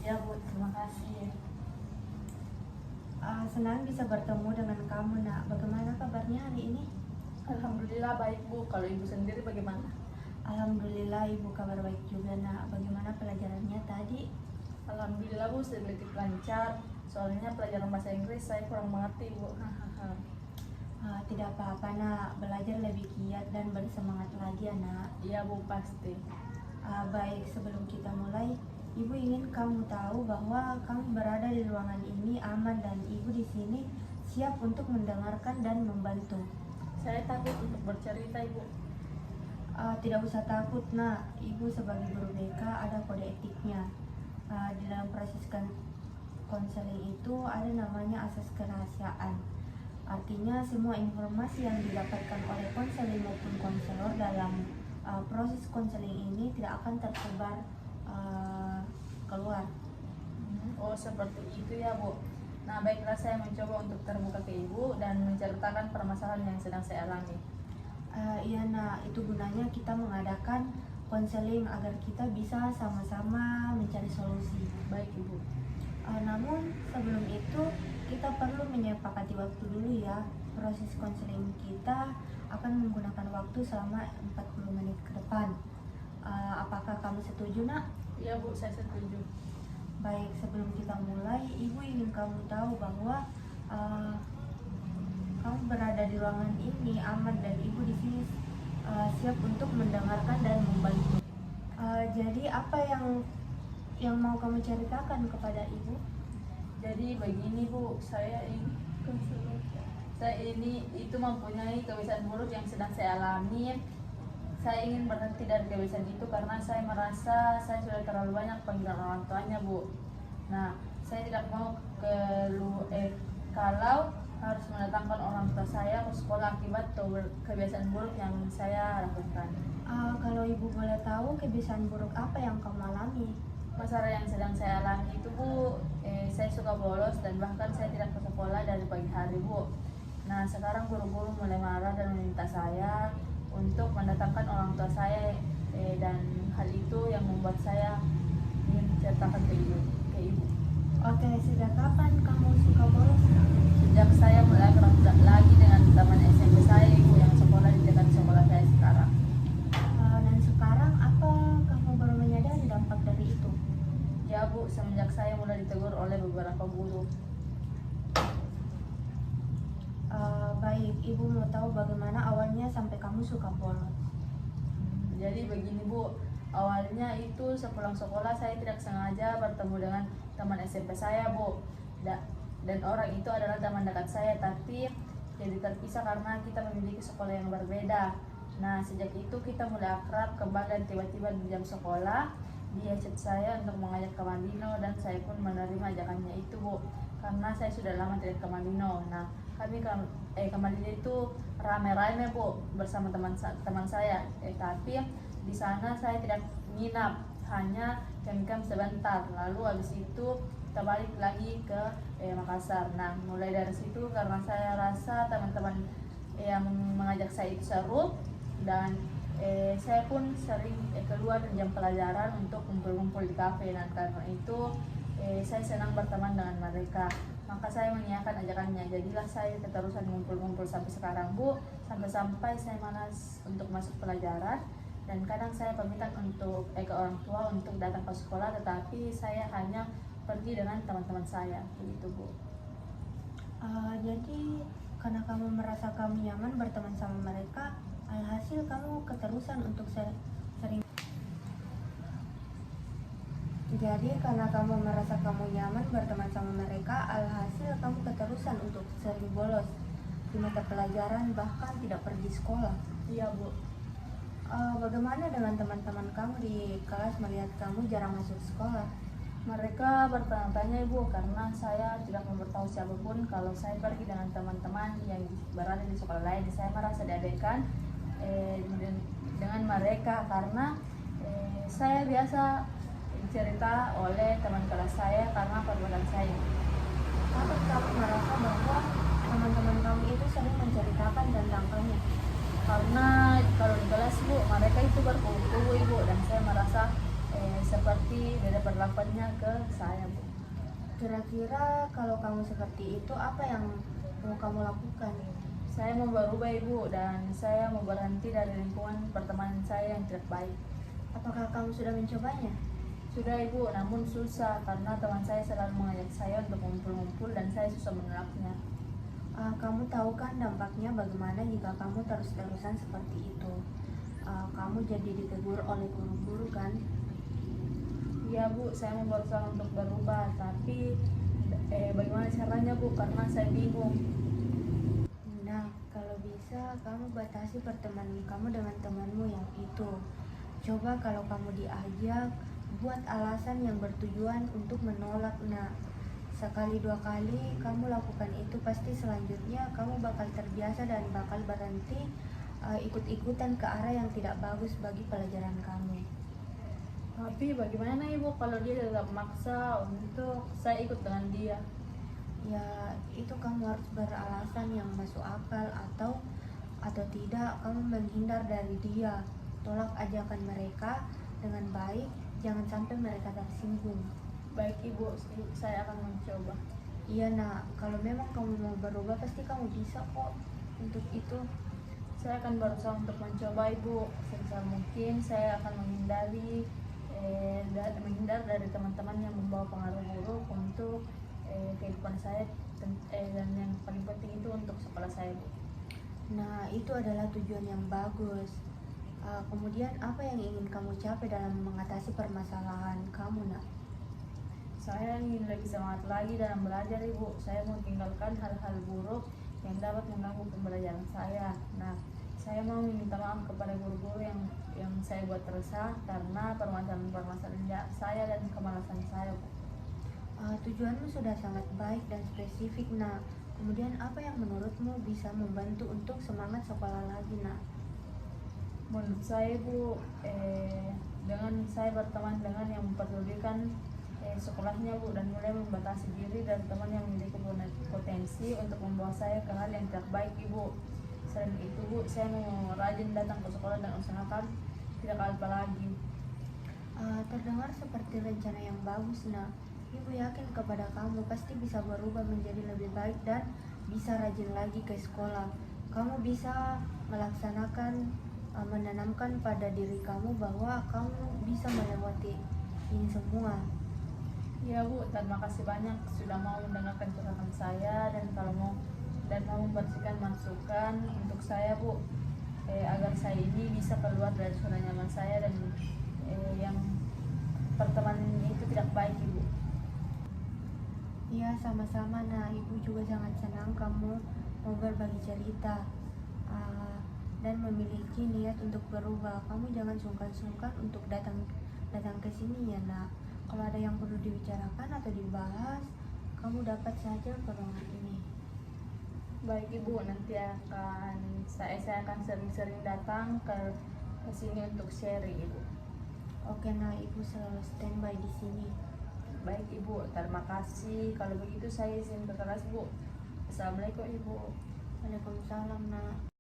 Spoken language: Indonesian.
Ya Bu, terima kasih. Senang bisa bertemu dengan kamu, Nak. Bagaimana kabarnya hari ini? Alhamdulillah baik Bu, kalau Ibu sendiri bagaimana? Alhamdulillah, Ibu kabar baik juga, Nak. Bagaimana pelajarannya tadi? Alhamdulillah Bu, sedikit lancar. Soalnya pelajaran bahasa Inggris saya kurang mengerti Bu. Hahaha. Tidak apa-apa, Nak. Belajar lebih giat dan bersemangat lagi ya, Nak. Iya Bu, pasti. Baik, sebelum kita mulai, Ibu ingin kamu tahu bahwa kamu berada di ruangan ini aman dan Ibu di sini siap untuk mendengarkan dan membantu. Saya takut untuk bercerita Ibu. Tidak usah takut, Nak. Ibu sebagai guru BK ada kode etiknya. Di dalam proses konseling itu ada namanya asas kerahasiaan. Artinya semua informasi yang didapatkan oleh konseling maupun konselor dalam proses konseling ini tidak akan tersebar keluar. Oh seperti itu ya Bu. Nah baiklah, saya mencoba untuk terbuka ke Ibu dan menceritakan permasalahan yang sedang saya alami. Iya, Nak, itu gunanya kita mengadakan konseling agar kita bisa sama-sama mencari solusi. Baik Ibu. Namun sebelum itu kita perlu menyepakati waktu dulu ya. Proses konseling kita akan menggunakan waktu selama 40 menit ke depan. Apakah kamu setuju, Nak? Iya Bu, saya setuju. Baik, sebelum kita mulai, Ibu ingin kamu tahu bahwa kamu berada di ruangan ini aman dan Ibu di sini siap untuk mendengarkan dan membantu. Jadi apa yang mau kamu ceritakan kepada Ibu? Jadi begini Bu, saya ini itu mempunyai kebiasaan buruk yang sedang saya alami. Saya ingin berhenti dari kebiasaan itu karena saya merasa saya sudah terlalu banyak panggilan orang tuanya Bu. Nah, saya tidak mau kalau harus mendatangkan orang tua saya ke sekolah akibat kebiasaan buruk yang saya lakukan. Kalau Ibu boleh tahu kebiasaan buruk apa yang kamu alami? Masalah yang sedang saya alami itu Bu, saya suka bolos dan bahkan saya tidak ke sekolah dari pagi hari Bu. Nah sekarang guru-guru mulai marah dan meminta saya untuk mendatangkan orang tua saya, dan hal itu yang membuat saya ingin menceritakan ke ibu. Oke, sejak kapan kamu suka bolos? Sejak saya mulai akrab lagi dengan teman SMP saya Ibu yang sekolah di dekat sekolah saya sekarang. Dan sekarang apa kamu baru menyadari dampak dari itu? Ya Bu, semenjak saya mulai ditegur oleh beberapa guru. Baik, Ibu mau tahu bagaimana awalnya sampai kamu suka bolos? Jadi begini Bu, awalnya itu sepulang sekolah saya tidak sengaja bertemu dengan teman SMP saya Bu. Dan orang itu adalah teman dekat saya, tapi jadi terpisah karena kita memiliki sekolah yang berbeda. Nah sejak itu kita mulai akrab kembali dan tiba-tiba di jam sekolah dia chat saya untuk mengajak ke Mandino dan saya pun menerima ajakannya itu Bu, karena saya sudah lama tidak ke Mandino. Nah kami ke Mandino itu rame-rame Bu bersama teman saya, tapi di sana saya tidak nginap, hanya camp sebentar, lalu habis itu kita balik lagi ke Makassar. Nah mulai dari situ karena saya rasa teman-teman yang mengajak saya itu seru dan saya pun sering keluar di jam pelajaran untuk kumpul-kumpul di kafe. Dan karena itu saya senang berteman dengan mereka, maka saya mengiyakan ajakannya. Jadilah saya keterusan ngumpul-ngumpul sampai sekarang Bu, sampai saya malas untuk masuk pelajaran dan kadang saya pamitan untuk ke orang tua untuk datang ke sekolah, tetapi saya hanya pergi dengan teman-teman saya, begitu Bu. Jadi karena kamu merasa kamu nyaman berteman sama mereka, alhasil kamu keterusan untuk sering. Jadi karena kamu merasa kamu nyaman berteman sama mereka, alhasil kamu keterusan untuk sering bolos di mata pelajaran, bahkan tidak pergi sekolah. Iya Bu. Bagaimana dengan teman-teman kamu di kelas melihat kamu jarang masuk sekolah? Mereka bertanya-tanya Ibu karena saya tidak memberitahu siapapun kalau saya pergi dengan teman-teman yang berada di sekolah lain. Saya merasa diabaikan dengan mereka karena saya biasa cerita oleh teman kelas saya karena perbuatan saya. Apa kamu merasa bahwa teman-teman kamu itu sering menceritakan tentang kamu? Karena kalau di kelas Bu, mereka itu berkubu-kubu Ibu, dan saya merasa seperti beda perlakuannya ke saya, Bu. Kira-kira kalau kamu seperti itu, apa yang mau kamu lakukan? Saya mau berubah, Ibu, dan saya mau berhenti dari lingkungan pertemanan saya yang tidak baik. Apakah kamu sudah mencobanya? Sudah, Ibu, namun susah karena teman saya selalu mengajak saya untuk ngumpul-ngumpul dan saya susah menolaknya. Kamu tahu kan dampaknya bagaimana jika kamu terus-terusan seperti itu? Kamu jadi ditegur oleh guru-guru kan? Iya, Bu, saya mau berusaha untuk berubah, tapi bagaimana caranya, Bu? Karena saya bingung. Nah, kalau bisa kamu batasi pertemanan kamu dengan temanmu yang itu. Coba kalau kamu diajak, buat alasan yang bertujuan untuk menolak. Nah, sekali dua kali kamu lakukan itu, pasti selanjutnya kamu bakal terbiasa dan bakal berhenti ikut-ikutan ke arah yang tidak bagus bagi pelajaran kamu. Tapi bagaimana, Ibu, kalau dia tetap maksa untuk saya ikut dengan dia? Ya, itu kamu harus beralasan yang masuk akal, atau tidak kamu menghindar dari dia. Tolak ajakan mereka dengan baik, jangan sampai mereka tersinggung. Baik, Ibu, saya akan mencoba. Iya nak, kalau memang kamu mau berubah pasti kamu bisa kok untuk itu. Saya akan berusaha untuk mencoba, Ibu. Sebisa mungkin saya akan menghindar dari teman-teman yang membawa pengaruh buruk untuk kehidupan saya, dan yang paling penting itu untuk sekolah saya, Bu. Nah, itu adalah tujuan yang bagus. Kemudian apa yang ingin kamu capai dalam mengatasi permasalahan kamu nak? Saya ingin lebih semangat lagi dalam belajar, Ibu. Saya mau tinggalkan hal-hal buruk yang dapat mengganggu pembelajaran saya. Nah, saya mau minta maaf kepada guru-guru yang saya buat resah karena permasalahan saya dan kemalasan saya, Bu. Tujuanmu sudah sangat baik dan spesifik nak. Kemudian apa yang menurutmu bisa membantu untuk semangat sekolah lagi nak? Menurut saya, Bu, dengan saya berteman dengan yang memperdulikan sekolahnya, Bu, dan mulai membatasi diri dari teman yang memiliki potensi untuk membawa saya ke hal yang tidak baik, Ibu. Selain itu, Bu, saya mau rajin datang ke sekolah dan usahakan tidak alpa lagi. Terdengar seperti rencana yang bagus nak. Ibu yakin kepada kamu pasti bisa berubah menjadi lebih baik dan bisa rajin lagi ke sekolah. Kamu bisa melaksanakan, menanamkan pada diri kamu bahwa kamu bisa melewati ini semua. Ya, Bu, terima kasih banyak sudah mau mendengarkan curhatan saya dan mau membersihkan masukan untuk saya, Bu, agar saya ini bisa keluar dari zona nyaman saya dan yang pertemanan itu tidak baik, Ibu. Iya, sama-sama nah. Ibu juga sangat senang kamu mau berbagi cerita, dan memiliki niat untuk berubah. Kamu jangan sungkan-sungkan untuk datang ke sini ya nak. Kalau ada yang perlu dibicarakan atau dibahas, kamu dapat saja ke ruangan ini. Baik, Ibu, nanti saya akan sering-sering datang ke sini untuk sharing, Ibu. Oke nah, Ibu selalu standby di sini. Baik, Ibu, terima kasih. Kalau begitu saya izin ke kelas, Bu. Assalamualaikum, Ibu. Waalaikumsalam nak.